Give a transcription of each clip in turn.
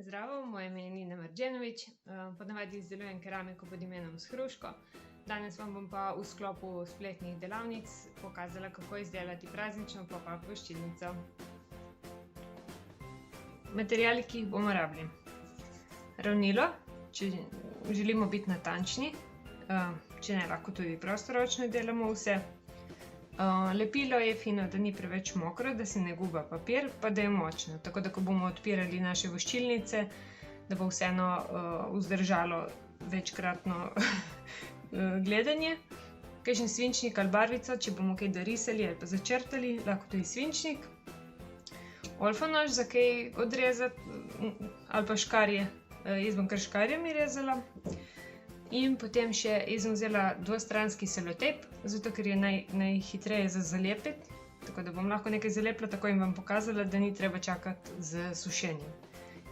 Zdravo, moje ime je Nina Marđenović, ponavadi izdelujem keramiko pod imenom Shruško. Danes vam bom pa v sklopu spletnih delavnic pokazala, kako izdelati praznično pop-up voščilnico. Materiali, ki jih bomo rabili. Ravnilo, če želimo biti natančni, če ne, lahko tudi prostoročno delamo vse. Lepilo je fino, da ni preveč mokro, da se ne guba papir, pa da je močno, tako da ko bomo odpirali naše voščilnice, da bo vseeno vzdržalo večkratno gledanje. Kakšen svinčnik ali barvico, če bomo kaj dorisali ali pa začrtali, lahko tudi svinčnik. Olfanož za kaj odrezati ali pa škarje, jaz bom kar škarjami rezala. In potem še jaz sem vzela dvostranski selotejp, zato ker je najhitreje za zalepiti, tako da bom lahko nekaj zalepila, tako in vam pokazala, da ni treba čakati z sušenjem.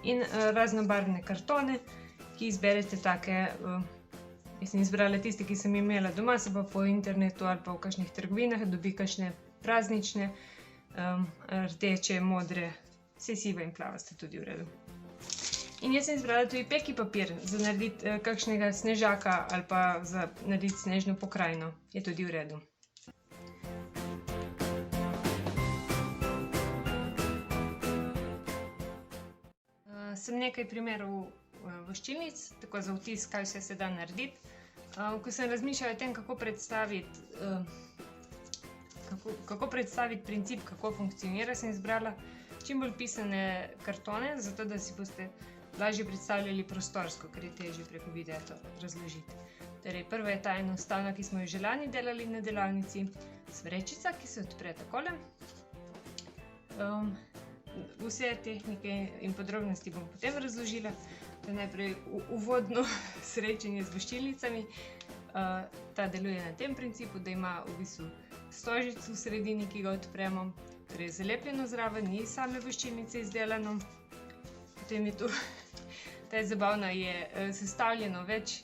In raznobarvne kartone, ki izberete take, jaz sem izbrala tiste, ki sem imela doma, se pa po internetu ali pa v kakšnih trgovinah dobi kakšne praznične, rdeče, modre, vse sive in plavaste tudi v redu. In jaz sem izbrala tudi peki papir za narediti kakšnega snežaka ali pa za narediti snežno pokrajino. Je tudi v redu. Sem nekaj primerov voščilnic, tako za vtis, kaj vse se da narediti. Ko sem razmišljala o tem, kako predstaviti princip, kako funkcionira, sem izbrala čim bolj pisane kartone, zato da si boste lažje predstavljali prostorsko, ker je težje preko videa to razložiti. Torej, prva je ta enostavna, ki smo jo že lani delali na delavnici, smrečica, ki se odpre takole. Vse tehnike in podrobnosti bom potem razložila. To je najprej uvodno srečanje z voščilnicami. Ta deluje na tem principu, da ima v bistvu stožic v sredini, ki ga odpremo. Torej, zalepljeno zraven, ni same voščilnice izdelano. Potem je tu, ta je zabavna, je sestavljeno več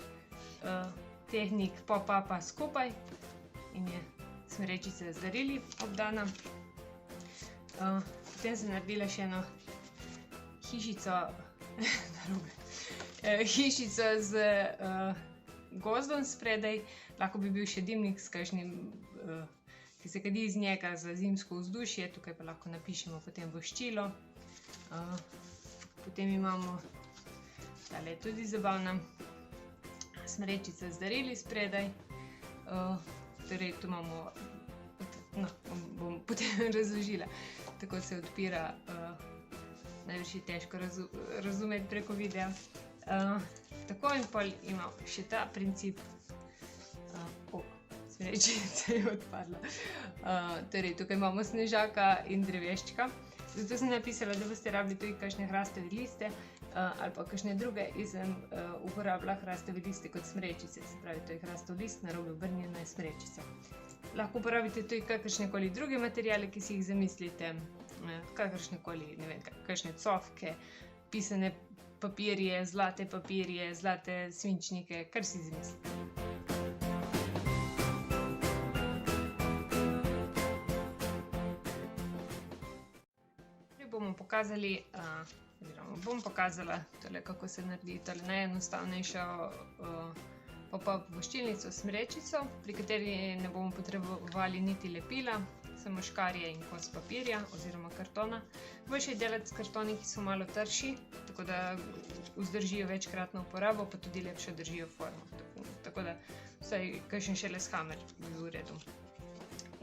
tehnik pop-upa skupaj in je smrečica z darili obdana. Potem sem naredila še eno hišico, hišico z gozdom spredaj, lahko bi bil še dimnik s kakšnim, ki se kadi iz njega za zimsko vzdušje, tukaj pa lahko napišemo potem voščilo. Potem imamo, tale je tudi zabavna, smrečica z darili spredaj. Torej, tu imamo, no, bom potem razložila, tako se odpira, najbrž je težko razumeti preko videa. Tako in pol imamo še ta princip, smrečica je odpadla. Torej, tukaj imamo snežaka in dreveščka. Zato sem napisala, da boste rabili tudi kakšne hrastove liste ali pa kakšne druge in sem uporabila hrastove liste kot smrečice. Se pravi, to je hrastov list, narobe obrnjena je smrečica. Lahko uporabite tudi kakršnekoli druge materiale, ki si jih zamislite. Kakršnekoli, ne vem, kakšne cofke, pisane papirje, zlate svinčnike, kar si zamislite. Bom pokazala tole, kako se naredi tole najenostavnejšo pop-up voščilnico smrečico, pri kateri ne bomo potrebovali niti lepila, samo škarje in kos papirja oziroma kartona. Boljše je delati s kartoni, ki so malo trši, tako da vzdržijo večkratno uporabo, pa tudi lepše držijo formo. Tako da vsaj kakšen šeleshamer bi bil v redu.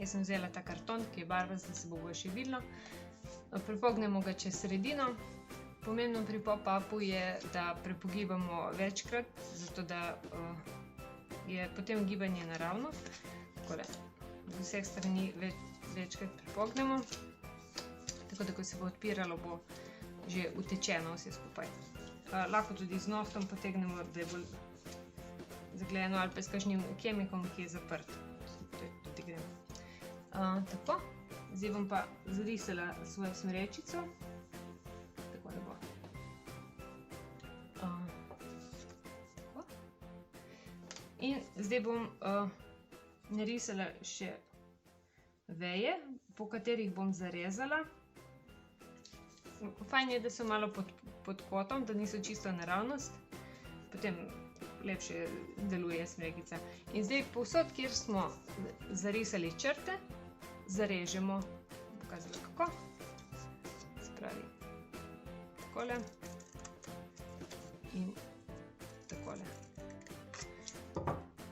Jaz sem vzela ta karton, ki je barvast, da se bo boljše videlo. Prepognemo ga čez sredino. Pomembno pri pop-upu je, da prepogibamo večkrat, zato da je potem gibanje naravno. Takole, z vseh strani večkrat prepognemo, tako da ko se bo odpiralo, bo že utečeno vse skupaj. Lahko tudi z nohtom potegnemo, da je bolj zaglejeno, ali pa s kakšnim kemikom, ki je zaprt. Tudi gremo. Tako. Zdaj bom pa zarisala svojo smrečico. Tako da bo. Tako. In zdaj bom narisala še veje, po katerih bom zarezala. Fajn je, da so malo pod kotom, da niso čisto naravnost, potem lepše deluje smrekica. In zdaj povsod, kjer smo zarisali črte, zarežemo, pokazala kako, se pravi takole in takole.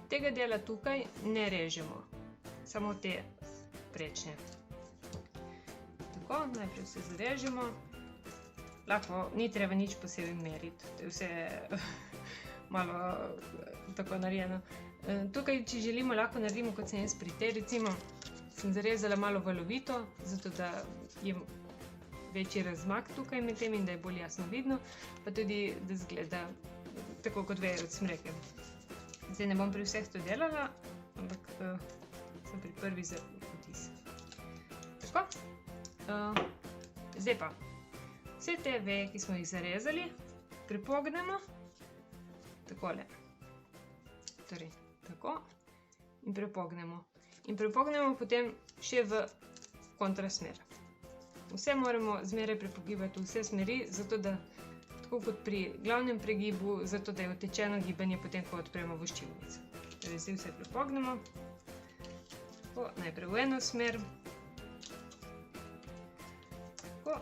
Tega dela tukaj ne režemo, samo te prečne. Tako, najprej vse zarežemo, lahko ni treba nič posebej meriti, to je vse malo tako narejeno. Tukaj, če želimo, lahko naredimo, kot sem jaz pri tej, recimo, sem zarezala malo valovito, zato da je večji razmak tukaj med tem in da je bolj jasno vidno, pa tudi, da zgleda tako kot veje od smreke. Zdaj ne bom pri vseh to delala, ampak sem pri prvi za vtis. Tako. Zdaj pa, vse te veje, ki smo jih zarezali, pripognemo takole. Torej, tako. In pripognemo. In pripognemo potem še v kontrasmer. Vse moramo zmeraj pripogibati v vse smeri, zato da, tako kot pri glavnem pregibu, zato da je utečeno gibanje potem, ko odpremo voščilnico. Torej, zdaj vse pripognemo. Tako, najprej v eno smer. Tako.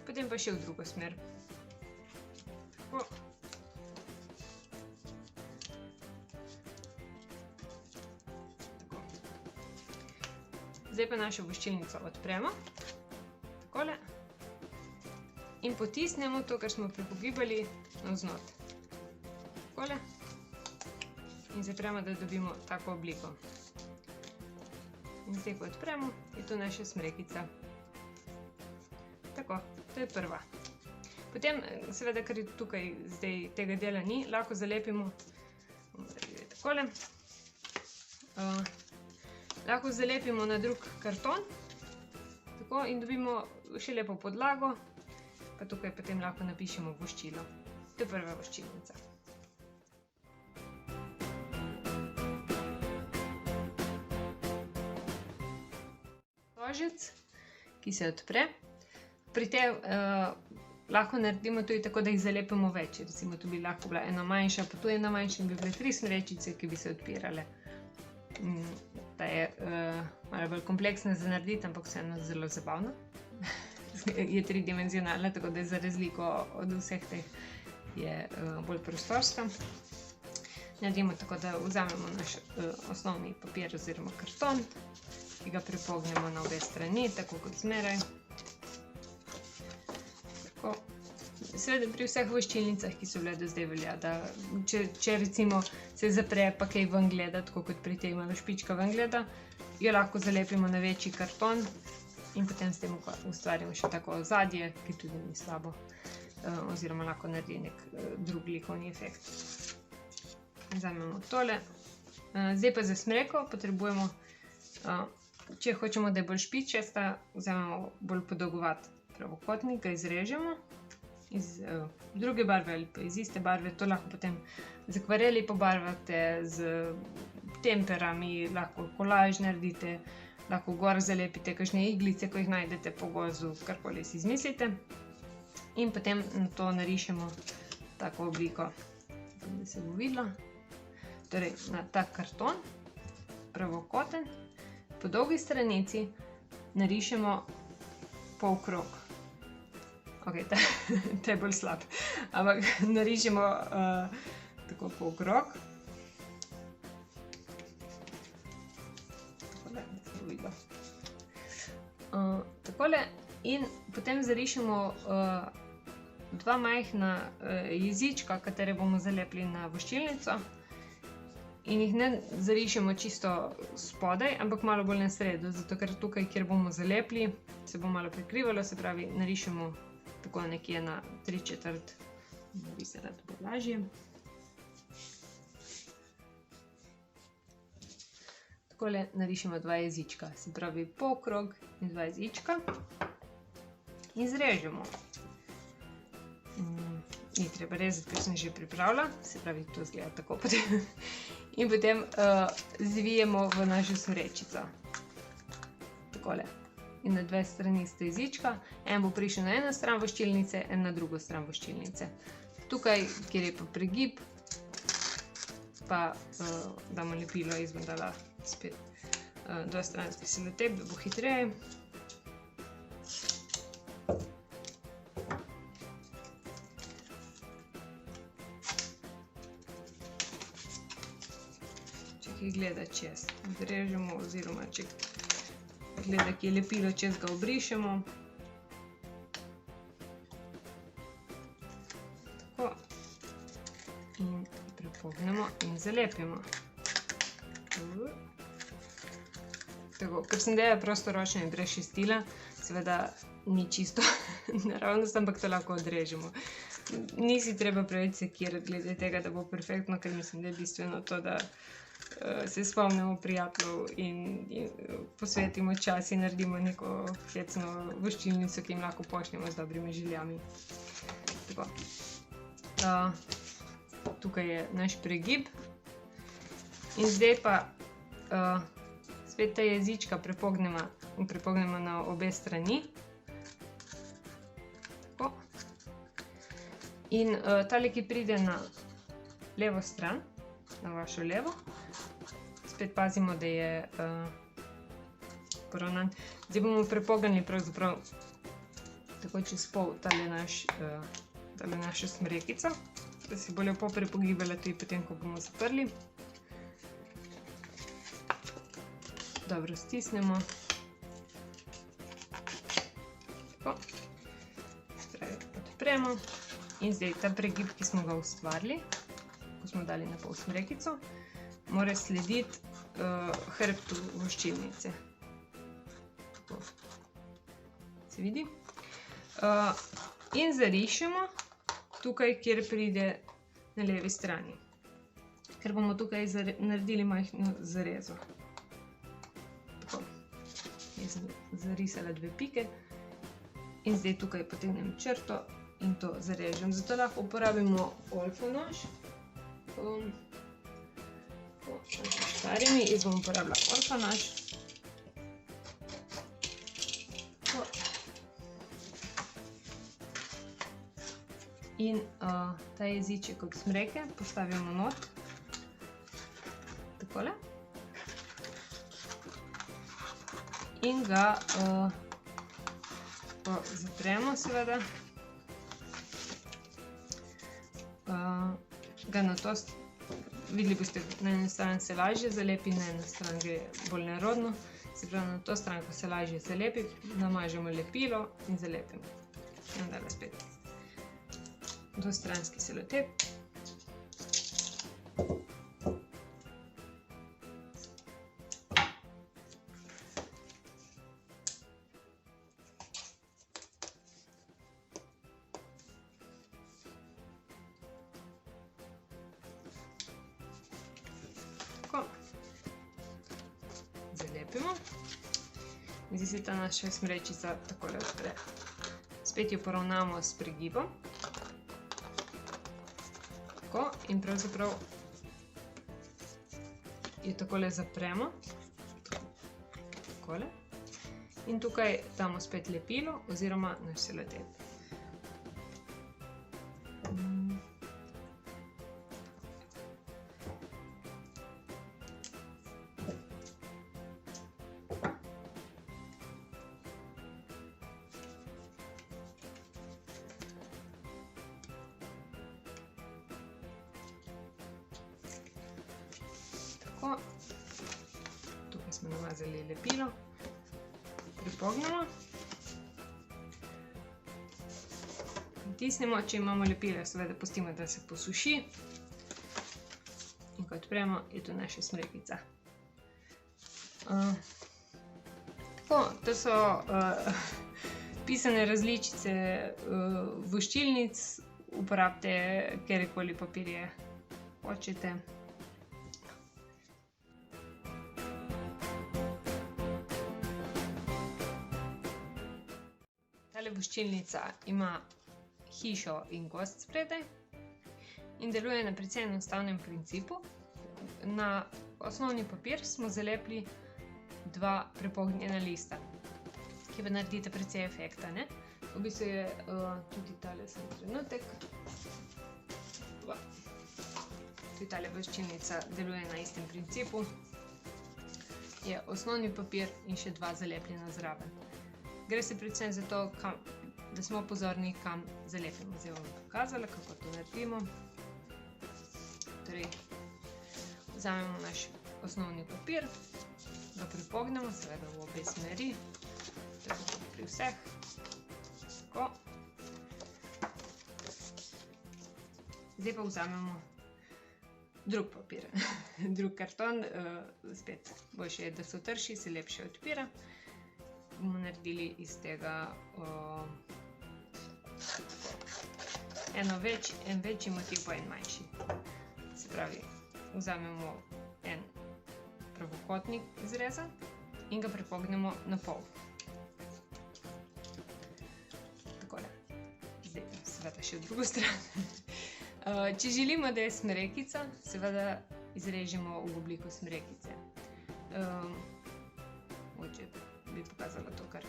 Potem pa še v drugo smer. Tako. Zdaj pa našo voščilnico odpremo, takole, in potisnemo to, kar smo pripogibali, navznot. Takole. In zapremo, da dobimo tako obliko. In zdaj, ko odpremo, je to naša smrekica. Tako, to je prva. Potem, seveda, ker tukaj zdaj tega dela ni, lahko zalepimo takole. Lahko zalepimo na drug karton, tako, in dobimo še lepo podlago, pa tukaj potem lahko napišemo voščilo. To je prva voščilnica. Ložec, ki se odpre. Pri tem lahko naredimo tudi tako, da jih zalepimo več. Recimo, tu bi lahko bila ena manjša, pa tu ena manjša in bi bile 3 smrečice, ki bi se odpirale. Ta je malo bolj kompleksna za narediti, ampak vseeno zelo zabavna. Je tridimenzionalna, tako da je za razliko od vseh teh je bolj prostorska. Naredimo tako, da vzamemo naš osnovni papir oziroma karton, ki ga pripognemo na obe strani, tako kot zmeraj. Tako. Seveda pri vseh voščilnicah, ki so bile do zdaj, velja, da če recimo se zapre, pa kaj ven gleda, tako kot pri tej malo špička ven gleda, jo lahko zalepimo na večji karton in potem s tem ustvarimo še tako ozadje, ki tudi ni slabo, oziroma lahko naredi nek drug likovni efekt. Vzamemo tole. Zdaj pa za smreko potrebujemo, če hočemo, da je bolj špičasta, vzamemo bolj podolgovat pravokotnik, ga izrežemo iz druge barve ali pa iz iste barve, to lahko potem z akvareli pobarvate, z temperami, lahko kolaž naredite, lahko gor zalepite kakšne iglice, ko jih najdete po gozdu, karkoli si izmislite. In potem na to narišemo tako obliko, da se bo videlo. Torej, na tak karton, pravokoten, po dolgi stranici narišemo polkrog. Ok, ta je bolj slab, ampak narišemo tako polkrog. Takole, da se bo videlo. Takole, in potem zarišemo 2 majhna jezička, katere bomo zalepili na voščilnico. In jih ne zarišemo čisto spodaj, ampak malo bolj na sredo, zato ker tukaj, kjer bomo zalepili, se bo malo prekrivalo, se pravi, narišemo tako nekje na 3/4, bi se rad bolj lažje. Takole narišemo 2 jezička, se pravi polkrog in 2 jezička. In zrežemo. Ni treba rezati, ker sem že pripravila, se pravi, to izgleda tako potem. In potem zvijemo v našo smrečico. Takole. in na dve strani sta jezička. En bo prišel na eno stran voščilnice, en na drugo stran voščilnice. Tukaj, kjer je pa pregib, pa damo lepilo, jaz bom dala spet dvostranski selotep, da bo hitreje. Če gleda čez, odrežemo, oziroma če gleda, ki je lepilo čez, ga obrišemo. Tako. In prepognemo in zalepimo. Tako, ker sem delala prostoročno in brez čistila, seveda ni čisto naravnost, ampak to lahko odrežemo. Nisi treba preveč sekirati glede tega, da bo perfektno, ker mislim, da je bistveno to, da se spomnimo prijateljev in posvetimo čas in naredimo neko hecno voščilnico, ki jim lahko pošljemo z dobrimi željami. Tako. Tukaj je naš pregib. In zdaj pa spet ta jezička prepognemo na obe strani. Tako. In tale, ki pride na levo stran, na vašo levo, spet pazimo, da je poravnan. Zdaj bomo prepognili pravzaprav tako čez pol tale našo smrekico, da se bo lepo prepogibala tudi potem, ko bomo zaprli. Dobro stisnemo. Tako. Odpremo. In zdaj ta pregib, ki smo ga ustvarili, ko smo dali na pol smrekico, mora slediti hrbtu voščilnice. Tako. Se vidi? In zarišemo tukaj, kjer pride na levi strani. Ker bomo tukaj naredili majhno zarezo. Tako. Jaz sem zarisala 2 pike. In zdaj tukaj potegnem črto in to zarežem. Zato lahko uporabimo olfo nož. Škarjami, jaz bom uporabila olfo nož. In ta jeziček od smreke postavimo not. Takole. In ga zapremo, seveda. Ga na to, videli boste, na eni strani se lažje zalepi, na eni strani gre bolj nerodno. Se pravi, na to stran, ko se lažje zalepi, namažemo lepilo in zalepimo. In dala spet dvostranski selotep. Zalepimo. In zdaj se ta naša smrečica takole odpre. Spet jo poravnamo s pregibom. Tako. In pravzaprav jo takole zapremo. Takole. In tukaj damo spet lepilo oziroma naš selotep. Tukaj smo namazali lepilo, pripognemo, pritisnemo, če imamo lepilo, seveda pustimo, da se posuši in ko odpremo, je to naša smrekica. Tako, to so pisane različice voščilnic, uporabite kjerkoli papirje hočete. Tale voščilnica ima hišo in gozd spredaj in deluje na precej enostavnem principu. Na osnovni papir smo zalepili 2 prepognjena lista. ki pa naredite precej efekta, ne? V bistvu je tudi tale sam trenutek. Tudi tale voščilnica deluje na istem principu. Je osnovni papir in še dva zalepljena zraven. Gre se predvsem za to, da smo pozorni, kam zalepimo. Zdaj bom pokazala, kako to naredimo. Torej, vzamemo naš osnovni papir, ga pripognemo, seveda v obe smeri, tako pri vseh. Tako. Zdaj pa vzamemo drug papir, drug karton, spet boljše je, da so trši, se lepše odpira. Bomo naredili iz tega en večji motiv pa en manjši. Se pravi, vzamemo en pravokotnik izrezan in ga pripognemo na pol. Takole. Zdaj seveda še v drugo stran. Če želimo, da je smrekica, seveda izrežemo v obliko smrekice. Mogoče bi pokazala to, kar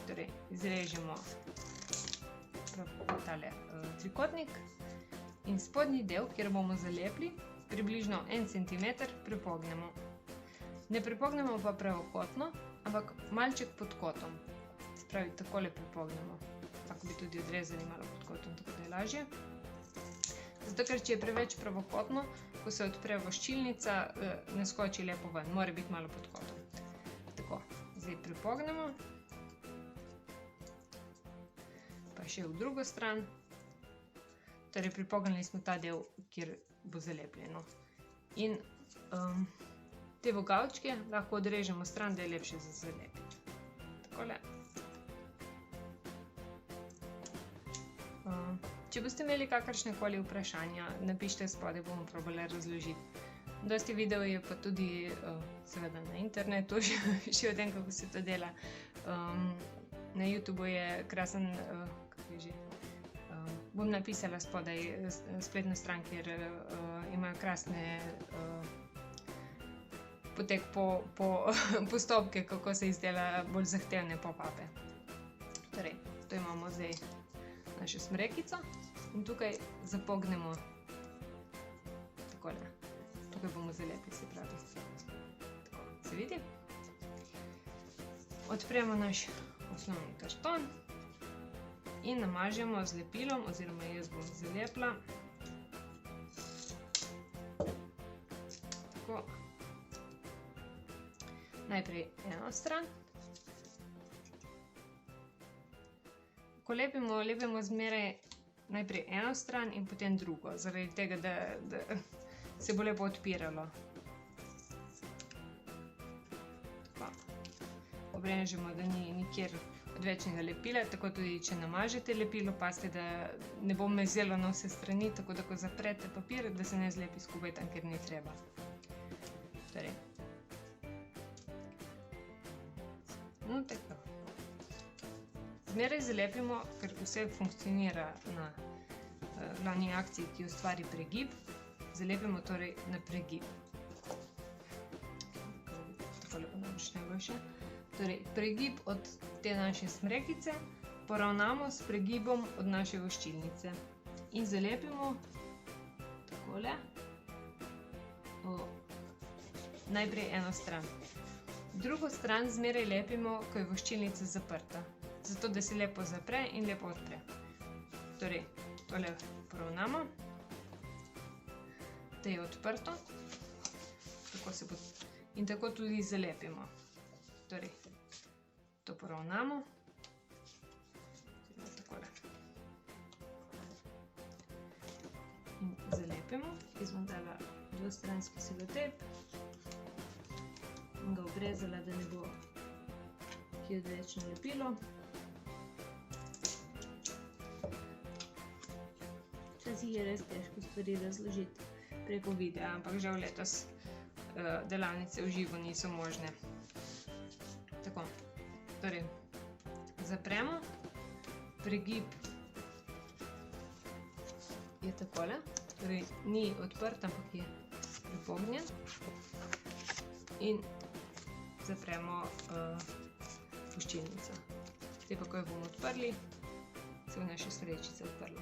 torej izrežemo tale trikotnik in spodnji del, kjer bomo zalepili, približno 1 cm pripognemo. Ne pripognemo pa pravokotno, ampak malček pod kotom. Se pravi, takole pripognemo. Tako bi tudi odrezali malo pod kotom, tako da je lažje. Zato, ker če je preveč pravokotno, ko se odpre voščilnica, ne skoči lepo ven, mora biti malo pod kotom. Tako, zdaj pripognemo. Pa še v drugo stran. Torej, pripognili smo ta del, kjer bo zalepljeno. In te vogavčke lahko odrežemo stran, da je lepše za zalepiti. Takole. Če boste imeli kakršnekoli vprašanja, napišite spodaj, bomo probali razložiti. Dosti videov je pa tudi seveda na internetu, še o tem, kako se to dela. Na YouTubeu je krasen, kako je že, bom napisala spodaj spletno stran, kjer imajo krasne potek po postopke, kako se izdela bolj zahtevne pop-upe. Torej, to imamo zdaj našo smrekico in tukaj zapognemo takole. Tukaj bomo zalepili, se pravi. Tako, se vidi? Odpremo naš osnovni karton in namažemo z lepilom, oziroma jaz bom zalepila. Tako. Najprej eno stran. Ko lepimo zmeraj najprej eno stran in potem drugo, zaradi tega, da se bo lepo odpiralo. Tako. Obrežemo, da ni nikjer odvečnega lepila, tako tudi, če namažete lepilo, pazite, da ne bo mezelo na vse strani, tako da ko zaprete papir, da se ne zlepi skupaj tam, kjer ni treba. Torej. No, tako. Zmeraj zalepimo, ker vse funkcionira na glavni akciji, ki ustvari pregib. Zalepimo torej na pregib. Takole pa nam še najboljše. Torej, pregib od te naše smrekice poravnamo s pregibom od naše voščilnice. In zalepimo takole najprej eno stran. Drugo stran zmeraj lepimo, ko je voščilnica zaprta. Zato, da se lepo zapre in lepo odpre. Torej, tole poravnamo, da je odprto, in tako tudi zalepimo. Torej, to poravnamo, takole. In zalepimo, ki smo dala dvostranski selotejp in ga obrezala, da ne bo ki odvečno lepilo. Včasih je res težko stvari razložiti preko videa, ampak žal letos delavnice v živo niso možne. Tako, torej, zapremo, pregib je takole, torej ni odprt, ampak je pripognjen in zapremo voščilnico. Zdaj pa, ko jo bomo odprli, se bo naša srajčica odprla.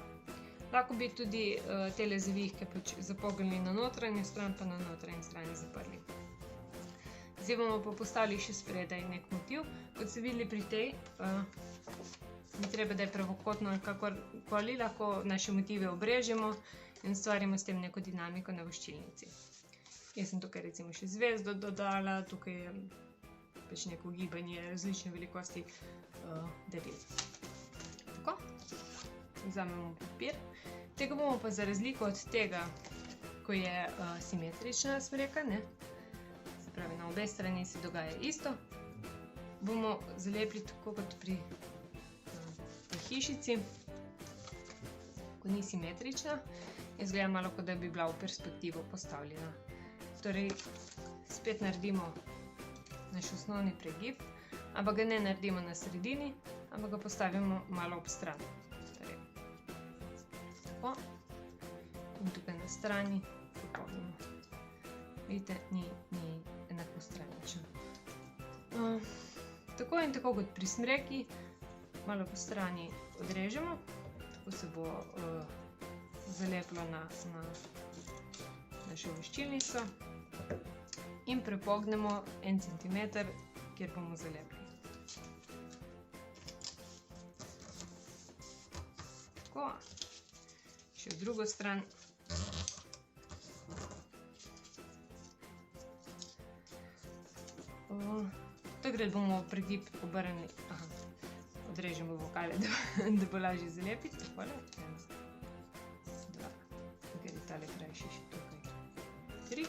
Lahko bi tudi tele zavihke pač zapognili na notranjo stran, pa na notranji strani zaprli. Zdaj bomo pa postavili še spredaj nek motiv. Kot ste videli pri tej, ni treba, da je pravokotno ali kakorkoli, lahko naše motive obrežemo in ustvarimo s tem neko dinamiko na voščilnici. Jaz sem tukaj recimo še zvezdo dodala, tukaj je pač neko gibanje različne velikosti daril. Tako, vzamemo papir. Tega bomo pa za razliko od tega, ko je simetrična smreka, ne, se pravi na obe strani se dogaja isto, bomo zalepili tako kot pri hišici, ko ni simetrična, izgleda malo, kot da bi bila v perspektivo postavljena. Torej, spet naredimo naš osnovni pregib, ampak ga ne naredimo na sredini, ampak ga postavimo malo ob stran. Torej, tako. In tukaj na strani pripomnimo. Vidite, ni enako stranično. Tako in tako kot pri smreki, malo po strani odrežemo, tako se bo zalepilo na našo voščilnico in prepognemo 1 cm, kjer bomo zalepili. Tako, še v drugo stran. Takrat bomo pregib obrnili, odrežemo vokale, da bo lažje zalepiti, takole, 1, 2, ker je tale krajši še tukaj, 3.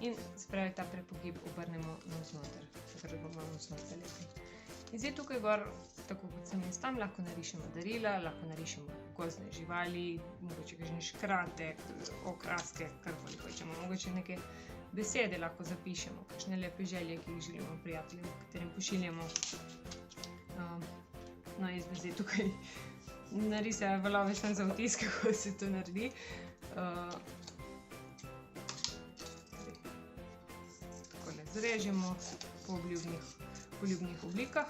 In spravi ta prepogib obrnemo navznoter, takrat bomo navznoter lepili. In zdaj tukaj gor, tako kot sem jaz tam, lahko narišemo darila, lahko narišemo gozdne živali, mogoče kakšne škrate, okraske, karkoli hočemo, mogoče neke besede lahko zapišemo, kakšne lepe želje, ki jih želimo prijateljem, katerim pošiljamo. No, jaz bi zdaj tukaj narisala valove samo za vtis, kako se to naredi. Takole zrežemo po poljubnih oblikah.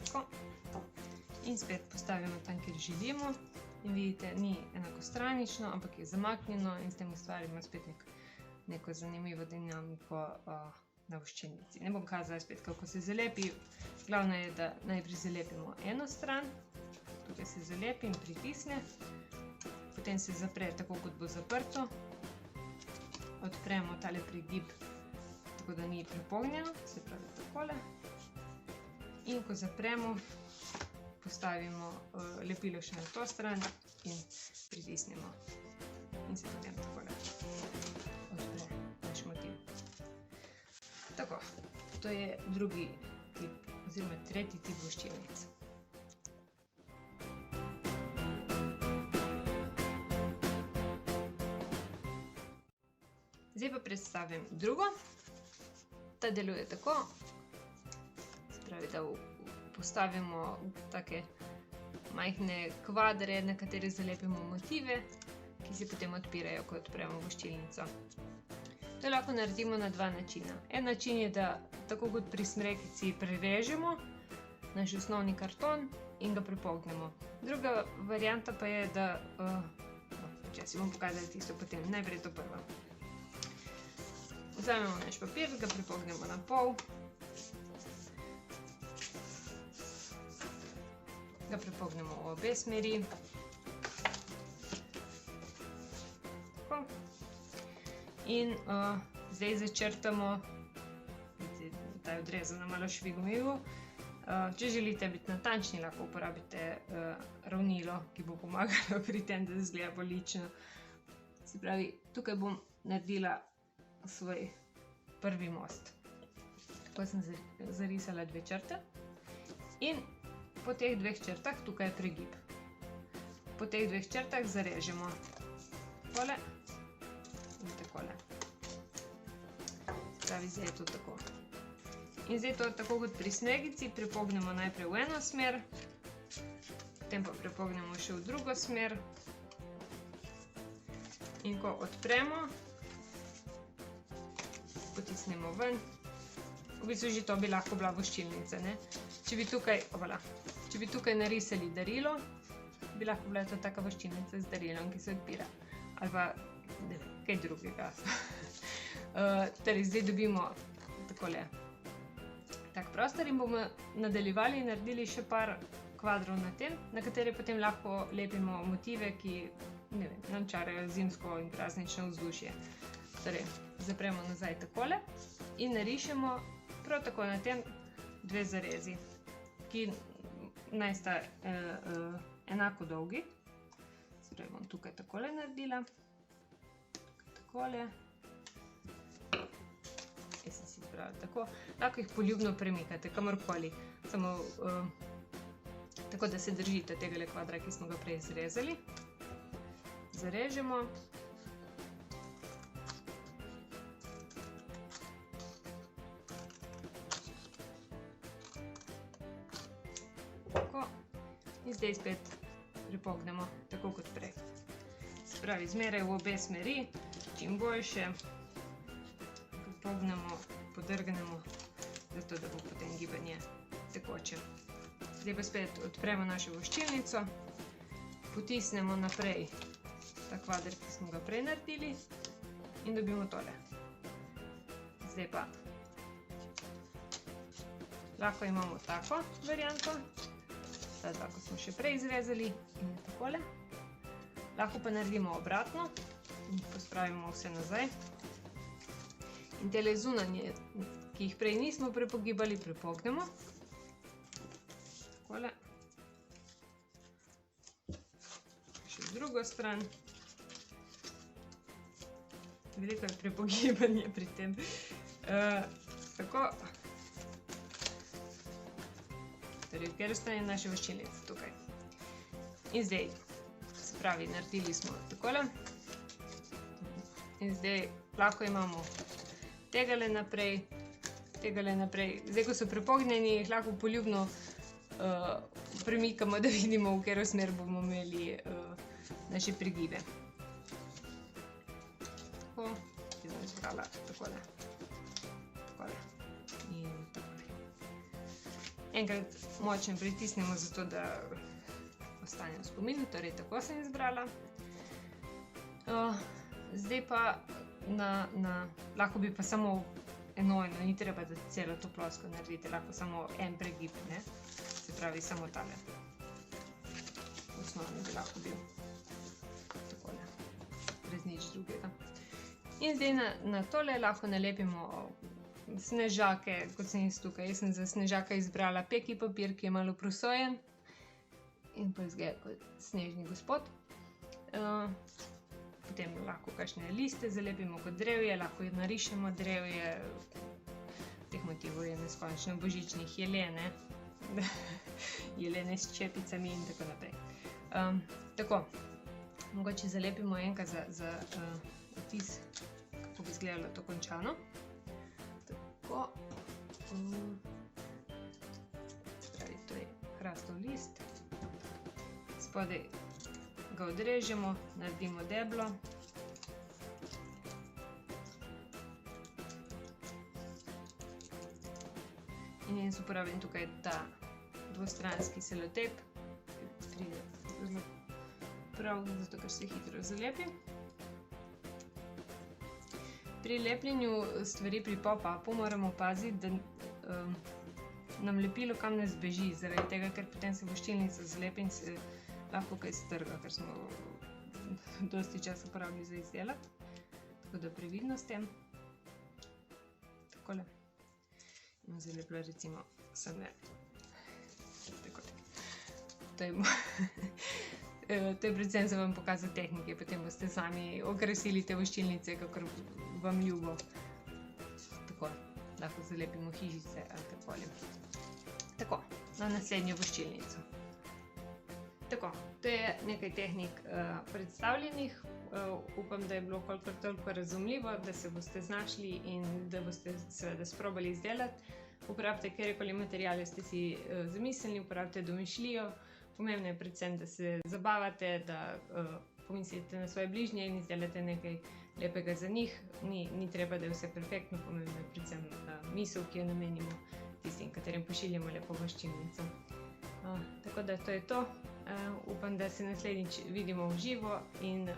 Tako. In spet postavimo tam, kjer želimo. In vidite, ni enakostranično, ampak je zamaknjeno in s tem ustvarimo spet neko zanimivo dinamiko na voščilnici. Ne bom kazala spet, kako se zalepi. Glavno je, da najprej zalepimo eno stran, tukaj se zalepi in pritisne, potem se zapre tako, kot bo zaprto, odpremo tale prigib, tako da ni prepognjeno, se pravi takole, in ko zapremo, postavimo lepilo še na to stran in pritisnemo in se potem takole odpre naš motiv. Tako, to je drugi tip oziroma tretji tip voščilnic. Zdaj pa predstavim drugo. Ta deluje tako, se pravi, da postavimo take majhne kvadre, na katere zalepimo motive, ki se potem odpirajo, ko odpremo voščilnico. To lahko naredimo na dva načina. En način je, da tako kot pri smrekici prerežemo naš osnovni karton in ga prepognemo. Druga varianta pa je, da, če si bom pokazala tisto potem, najprej to prvo. Vzamemo naš papir, ga prepognemo na pol, ga prepognemo v obe smeri. Tako. In zdaj začrtamo, ta je odrezana malo švigomivo. Če želite biti natančni, lahko uporabite ravnilo, ki bo pomagalo pri tem, da izgleda bolj lično. Se pravi, tukaj bom naredila svoj prvi most. Tako sem zarisala 2 črte in po teh 2 črtah tukaj je pregib. Po teh 2 črtah zarežemo takole in takole. Pravi, zdaj je to tako. In zdaj to tako kot pri snegici prepognemo najprej v eno smer, potem pa prepognemo še v drugo smer. In ko odpremo, potisnemo ven. V bistvu že to bi lahko bila voščilnica, ne? Če bi tukaj narisali darilo, bi lahko bila to taka voščilnica z darilom, ki se odpira. Ali pa, ne vem, kaj drugega. Torej, zdaj dobimo takole tak prostor in bomo nadaljevali in naredili še par kvadrov na tem, na katere potem lahko lepimo motive, ki, ne vem, nam čarajo zimsko in praznično vzdušje. Torej, zapremo nazaj takole in narišemo prav tako na tem dve zarezi, ki naj sta enako dolgi. Zdaj bom tukaj takole naredila. Takole. Jaz sem si izbrala tako. Lahko jih poljubno premikate, kamorkoli. Samo tako, da se držite tegale kvadra, ki smo ga prej zrezali. Zarežemo. Tako. In zdaj spet pripognemo, tako kot prej. Se pravi, zmeraj v obe smeri, čim boljše. Pripognemo, podrgnemo, zato da bo potem gibanje tekoče. Zdaj pa spet odpremo našo voščilnico, potisnemo naprej ta kvadr, ki smo ga prej naredili in dobimo tole. Zdaj pa lahko imamo tako varianto, ta dva, ko smo še prej izrezali in takole. Lahko pa naredimo obratno in pospravimo vse nazaj. In tele zunanje, ki jih prej nismo prepogibali, prepognemo. Takole. Še z drugo stran. Veliko je prepogibanje pri tem. Tako. Torej, v kateri strani naše voščilnice tukaj. In zdaj, se pravi, naredili smo takole. In zdaj lahko imamo tegale naprej. Zdaj, ko so prepognjeni, jih lahko poljubno premikamo, da vidimo, v katero smer bomo imeli naše prigibe. Tako, ki sem izbrala takole. Takole. In takole. Enkrat močno pritisnemo, zato da ostane v spominu, torej tako sem izbrala. Zdaj pa lahko bi pa samo enojno, ni treba, da celo to plosko naredite, lahko samo en pregib, ne? Se pravi, samo tale. Osnovno bi lahko bil takole, brez nič drugega. In zdaj na tole lahko nalepimo snežake, kot sem jaz tukaj. Jaz sem za snežaka izbrala peki papir, ki je malo prosojen in pa izgleda kot snežni gospod. Potem lahko kakšne liste zalepimo kot drevje, lahko narišemo drevje. Teh motivov je neskončno, božičnih, jelene, jelene s čepicami in tako naprej. Tako, mogoče zalepimo enkrat za vtis, kako bi izgledalo to končano. Tako. Spravi, to je hrastov list. Spodaj ga odrežemo, naredimo deblo. In jaz uporabim tukaj ta dvostranski selotejp, ki pride zelo prav, zato ker se hitro zalepi. Pri lepljenju stvari pri pop-upu moramo paziti, da nam lepilo kam ne zbeži, zaradi tega, ker potem se voščilnica zalepi in se lahko kaj strga, ker smo dosti časa porabili za izdelati. Tako da previdno s tem. Takole. In zalepila recimo same. Takole. To je predvsem za vam pokazati tehnike, potem boste sami okrasili te voščilnice, kakor vam ljubo. Tako, lahko zalepimo hišice ali kakoli. Tako, na naslednjo voščilnico. Tako, to je nekaj tehnik predstavljenih. Upam, da je bilo kolikor toliko razumljivo, da se boste znašli in da boste seveda sprobali izdelati. Uporabite katerekoli materiale ste si zamislili, uporabite domišljijo. Pomembno je predvsem, da se zabavate, da pomislite na svoje bližnje in izdelate nekaj lepega za njih. Ni treba, da je vse perfektno, pomembno je predvsem misel, ki jo namenimo tistim, katerim pošiljamo lepo voščilnico. Tako da to je to. Upam, da se naslednjič vidimo v živo in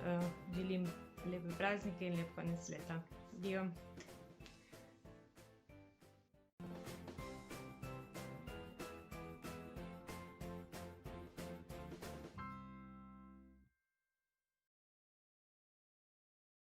želim lepe praznike in lep konec leta. Adijo!